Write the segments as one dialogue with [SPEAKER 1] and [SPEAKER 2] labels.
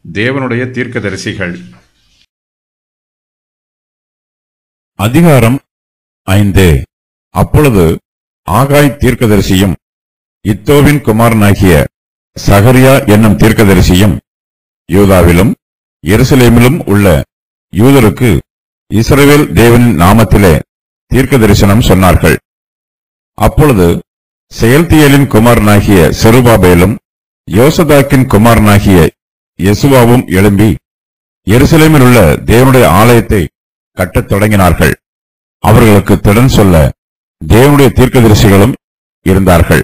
[SPEAKER 1] தேவனுடைய தீர்க்கதரிசிகள்.
[SPEAKER 2] அதிகாரம் 5. அப்பொழுது ஆகாய் தீர்க்கதரிசியும் இத்தோவின் குமாரனாகிய சகரியா என்னும் தீர்க்கதரிசியும் யூதாவிலும் எருசலேமிலும் உள்ள யூதருக்கு இஸ்ரவேல் தேவனின் நாமத்திலே தீர்க்க தரிசனம் சொன்னார்கள். அப்பொழுது செயல்தியேலின் குமாரனாகிய செருபாபேலும் யோசதாக்கின் குமாரனாகிய யெசுவாவும் எழும்பி எருசலேமில் உள்ள தேவனுடைய ஆலயத்தை கட்டத் தொடங்கினார்கள். அவர்களுக்கு திடன் சொல்ல தேவனுடைய தீர்க்கதரிசிகளும் இருந்தார்கள்.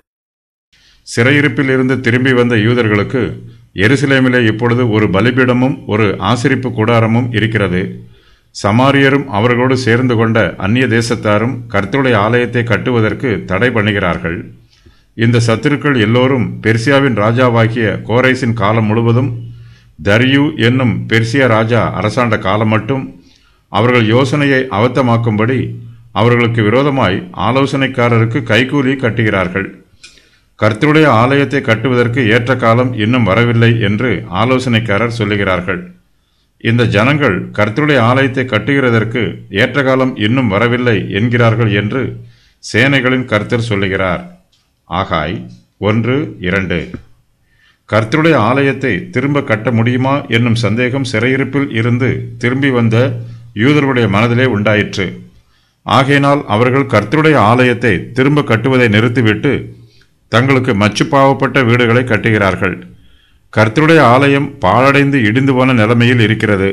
[SPEAKER 1] சிறையிருப்பில் இருந்து திரும்பி வந்த யூதர்களுக்கு எருசலேமிலே இப்பொழுது ஒரு பலிபீடமும் ஒரு ஆசரிப்பு கூடாரமும் இருக்கிறது. சமாரியரும் அவர்களோடு சேர்ந்து கொண்ட அந்நிய தேசத்தாரும் கர்த்தருடைய ஆலயத்தை கட்டுவதற்கு தடை பண்ணுகிறார்கள். இந்த சத்துருக்கள் எல்லோரும் பெர்சியாவின் ராஜாவாகிய கோரேசின் காலம் முழுவதும் தரியு என்னும் பெர்சியா ராஜா அரசாண்ட காலம் மட்டும் அவர்கள் யோசனையை அவத்தமாக்கும்படி அவர்களுக்கு விரோதமாய் ஆலோசனைக்காரருக்கு கைகூலி கட்டுகிறார்கள். கர்த்தருடைய ஆலயத்தை கட்டுவதற்கு ஏற்ற காலம் இன்னும் வரவில்லை என்று ஆலோசனைக்காரர் சொல்லுகிறார்கள். இந்த ஜனங்கள் கர்த்தருடைய ஆலயத்தை கட்டுகிறதற்கு ஏற்ற காலம் இன்னும் வரவில்லை என்கிறார்கள் என்று சேனைகளின் கர்த்தர் சொல்லுகிறார். ஆகாய் 1:2. கர்த்தருடைய ஆலயத்தை திரும்ப கட்ட முடியுமா என்னும் சந்தேகம் சிறையிருப்பில் இருந்து திரும்பி வந்த யூதர்களுடைய மனதிலே உண்டாயிற்று. ஆகையினால் அவர்கள் கர்த்தருடைய ஆலயத்தை திரும்ப கட்டுவதை நிறுத்திவிட்டு தங்களுக்கு மச்சுப்பாவப்பட்ட வீடுகளை கட்டுகிறார்கள். கர்த்தருடைய ஆலயம் பாழடைந்து இடிந்து போன நிலைமையில் இருக்கிறது.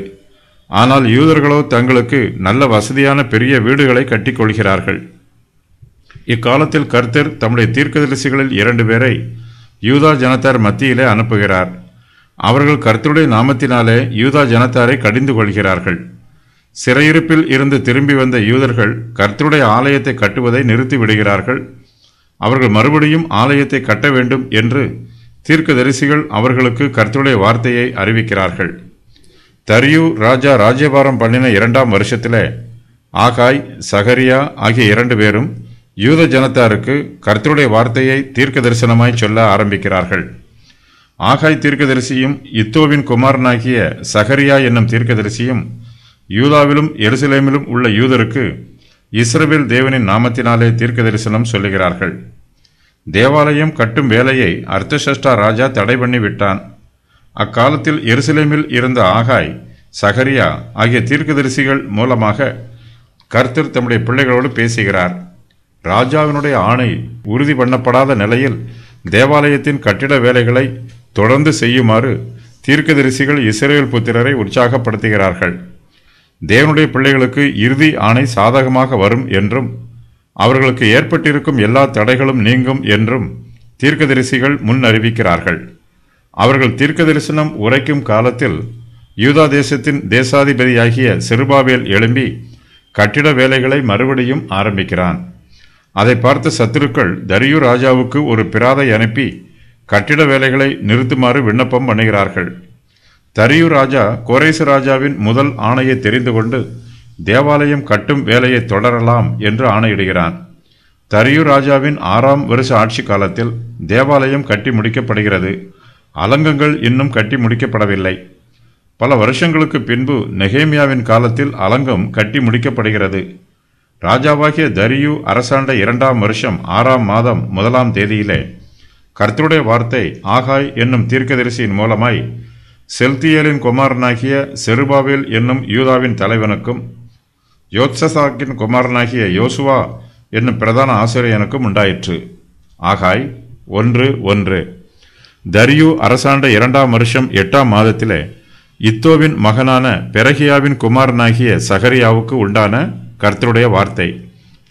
[SPEAKER 1] ஆனால் யூதர்களோ தங்களுக்கு நல்ல வசதியான பெரிய வீடுகளை கட்டிக்கொள்கிறார்கள். இக்காலத்தில் கர்த்தர் தம்முடைய தீர்க்கதரிசிகளில் 2 பேரை யூதா ஜனத்தார் மத்தியிலே அனுப்புகிறார். அவர்கள் கர்த்தருடைய நாமத்தினாலே யூதா ஜனத்தாரை கடிந்து கொள்கிறார்கள். சிறையிருப்பில் இருந்து திரும்பி வந்த யூதர்கள் கர்த்தருடைய ஆலயத்தை கட்டுவதை நிறுத்தி விடுகிறார்கள். அவர்கள் மறுபடியும் ஆலயத்தை கட்ட வேண்டும் என்று தீர்க்கதரிசிகள் அவர்களுக்கு கர்த்தருடைய வார்த்தையை அறிவிக்கிறார்கள். தரியு ராஜா ராஜ்யபாரம் பண்ணின 2ஆம் வருஷத்திலே ஆகாய் சகரியா ஆகிய 2 பேரும் யூத ஜனத்தாருக்கு கர்த்தருடைய வார்த்தையை தீர்க்க தரிசனமாய் சொல்ல ஆரம்பிக்கிறார்கள். ஆகாய் தீர்க்கதரிசியும் இத்தோவின் குமாரனாகிய சகரியா என்னும் தீர்க்கதரிசியும் யூதாவிலும் எருசலேமிலும் உள்ள யூதருக்கு இஸ்ரவேல் தேவனின் நாமத்தினாலே தீர்க்க தரிசனம் சொல்லுகிறார்கள். தேவாலயம் கட்டும் வேலையை அர்த்தசஷ்டா ராஜா தடை பண்ணி விட்டான். அக்காலத்தில் எருசலேமில் இருந்த ஆகாய் சகரியா ஆகிய தீர்க்கதரிசிகள் மூலமாக கர்த்தர் தம்முடைய பிள்ளைகளோடு பேசுகிறார். ராஜாவினுடைய ஆணை உறுதி பண்ணப்படாத நிலையில் தேவாலயத்தின் கட்டிட வேலைகளை தொடர்ந்து செய்யுமாறு தீர்க்கதரிசிகள் இஸ்ரவேல் புத்திரரை உற்சாகப்படுத்துகிறார்கள். தேவனுடைய பிள்ளைகளுக்கு இறுதி ஆணை சாதகமாக வரும் என்றும் அவர்களுக்கு ஏற்பட்டிருக்கும் எல்லா தடைகளும் நீங்கும் என்றும் தீர்க்கதரிசிகள் முன் அறிவிக்கிறார்கள். அவர்கள் தீர்க்க தரிசனம் உரைக்கும் காலத்தில் யூதா தேசத்தின் தேசாதிபதியாகிய செருபாபேல் எழும்பி கட்டிட வேலைகளை மறுபடியும் ஆரம்பிக்கிறான். அதை பார்த்த சத்துருக்கள் தரியு ராஜாவுக்கு ஒரு பிராதை அனுப்பி கட்டிட வேலைகளை நிறுத்துமாறு விண்ணப்பம் பண்ணுகிறார்கள். தரியு ராஜா கோரேசு ராஜாவின் முதல் ஆணையை தெரிந்து கொண்டு தேவாலயம் கட்டும் வேலையை தொடரலாம் என்று ஆணையிடுகிறான். தரியு ராஜாவின் 6ஆம் வருஷ ஆட்சி காலத்தில் தேவாலயம் கட்டி முடிக்கப்படுகிறது. அலங்கங்கள் இன்னும் கட்டி முடிக்கப்படவில்லை. பல வருஷங்களுக்கு பின்பு நெகேமியாவின் காலத்தில் அலங்கம் கட்டி முடிக்கப்படுகிறது. ராஜாவாகிய தரியு அரசாண்ட 2ஆம் வருஷம் 6ஆம் மாதம் 1ஆம் தேதியிலே கர்த்தருடைய வார்த்தை ஆகாய் என்னும் தீர்க்கதரிசியின் மூலமாய் செல்தியேலின் குமாரனாகிய செருபாபேல் என்னும் யூதாவின் தலைவனுக்கும் யோத்சதாக்கின் குமாரனாகிய யோசுவா என்னும் பிரதான ஆசிரியனுக்கும் உண்டாயிற்று. ஆகாய் 1:1. தரியு அரசாண்ட 2ஆம் வருஷம் 8ஆம் மாதத்திலே இத்தோவின் மகனான பெரகியாவின் குமாரனாகிய சகரியாவுக்கு உண்டான கர்த்தருடைய வார்த்தை.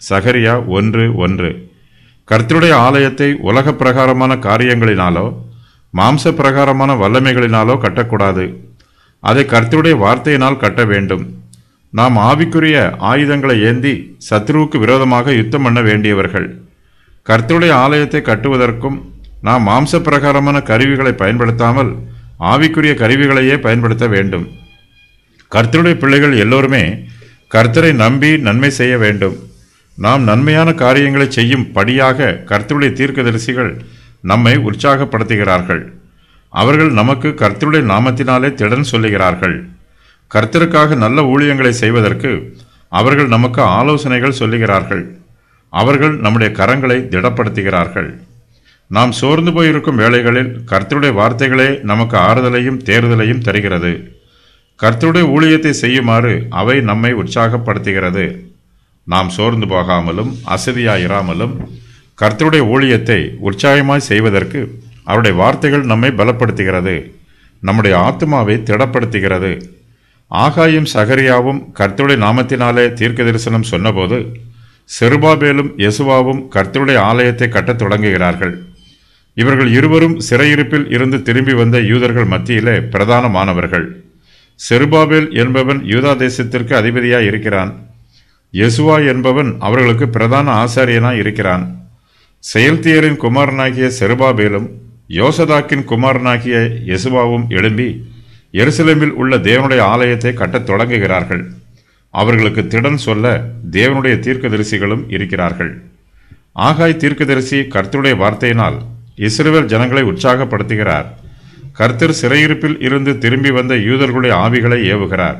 [SPEAKER 1] சகரியா 1:1. கர்த்தருடைய ஆலயத்தை உலக பிரகாரமான காரியங்களினாலோ மாம்ச பிரகாரமான வல்லமைகளினாலோ கட்டக்கூடாது. அதை கர்த்தருடைய வார்த்தையினால் கட்ட வேண்டும். நாம் ஆவிக்குரிய ஆயுதங்களை ஏந்தி சத்ருவுக்கு விரோதமாக யுத்தம் பண்ண வேண்டியவர்கள். கர்த்தருடைய ஆலயத்தை கட்டுவதற்கும் நாம் மாம்ச பிரகாரமான கருவிகளை பயன்படுத்தாமல் ஆவிக்குரிய கருவிகளையே பயன்படுத்த வேண்டும். கர்த்தருடைய பிள்ளைகள் எல்லோருமே கர்த்தரை நம்பி நன்மை செய்ய வேண்டும். நாம் நன்மையான காரியங்களை செய்யும் படியாக கர்த்தருடைய தீர்க்கதரிசிகள் நம்மை உற்சாகப்படுத்துகிறார்கள். அவர்கள் நமக்கு கர்த்தருடைய நாமத்தினாலே திடன் சொல்லுகிறார்கள். கர்த்தருக்காக நல்ல ஊழியங்களை செய்வதற்கு அவர்கள் நமக்கு ஆலோசனைகள் சொல்லுகிறார்கள். அவர்கள் நம்முடைய கரங்களை திடப்படுத்துகிறார்கள். நாம் சோர்ந்து போயிருக்கும் வேளைகளில் கர்த்தருடைய வார்த்தைகளே நமக்கு ஆறுதலையும் தேறுதலையும் தருகிறது. கர்த்தருடைய ஊழியத்தை செய்யுமாறு அவை நம்மை உற்சாகப்படுத்துகிறது. நாம் சோர்ந்து போகாமலும் அசதியாயிராமலும் கர்த்தருடைய ஊழியத்தை உற்சாகமாய் செய்வதற்கு அவருடைய வார்த்தைகள் நம்மை பலப்படுத்துகிறது, நம்முடைய ஆத்துமாவை திடப்படுத்துகிறது. ஆகாயும் சகரியாவும் கர்த்தருடைய நாமத்தினாலே தீர்க்க தரிசனம் சொன்னபோது செருபாபேலும் யெசுவாவும் கர்த்தருடைய ஆலயத்தை கட்டத் தொடங்குகிறார்கள். இவர்கள் இருவரும் சிறையிருப்பில் இருந்து திரும்பி வந்த யூதர்கள் மத்தியிலே பிரதானமானவர்கள். செருபாபேல் என்பவன் யூதா தேசத்திற்கு அதிபதியாய் இருக்கிறான். யெசுவா என்பவன் அவர்களுக்கு பிரதான ஆசாரியனாய் இருக்கிறான். செயல்தியரின் குமாரனாகிய செருபாபேலும் யோசதாக்கின் குமாரனாகிய யெசுவாவும் எழும்பி எருசலேமில் உள்ள தேவனுடைய ஆலயத்தை கட்டத் தொடங்குகிறார்கள். அவர்களுக்கு திடன் சொல்ல தேவனுடைய தீர்க்கதரிசிகளும் இருக்கிறார்கள். ஆகாய் தீர்க்கதரிசி கர்த்தருடைய வார்த்தையினால் இஸ்ரவேல் ஜனங்களை உற்சாகப்படுத்துகிறார். கர்த்தர் சிறையிருப்பில் இருந்து திரும்பி வந்த யூதர்களுடைய ஆவிகளை ஏவுகிறார்.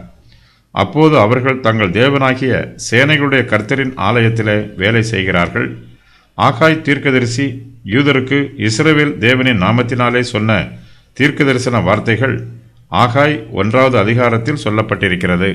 [SPEAKER 1] அப்போது அவர்கள் தங்கள் தேவனாகிய சேனைகளுடைய கர்த்தரின் ஆலயத்திலே வேலை செய்கிறார்கள். ஆகாய் தீர்க்கதரிசி யூதருக்கு இஸ்ரவேல் தேவனின் நாமத்தினாலே சொன்ன தீர்க்க தரிசன வார்த்தைகள் ஆகாய் 1வது அதிகாரத்தில் சொல்லப்பட்டிருக்கிறது.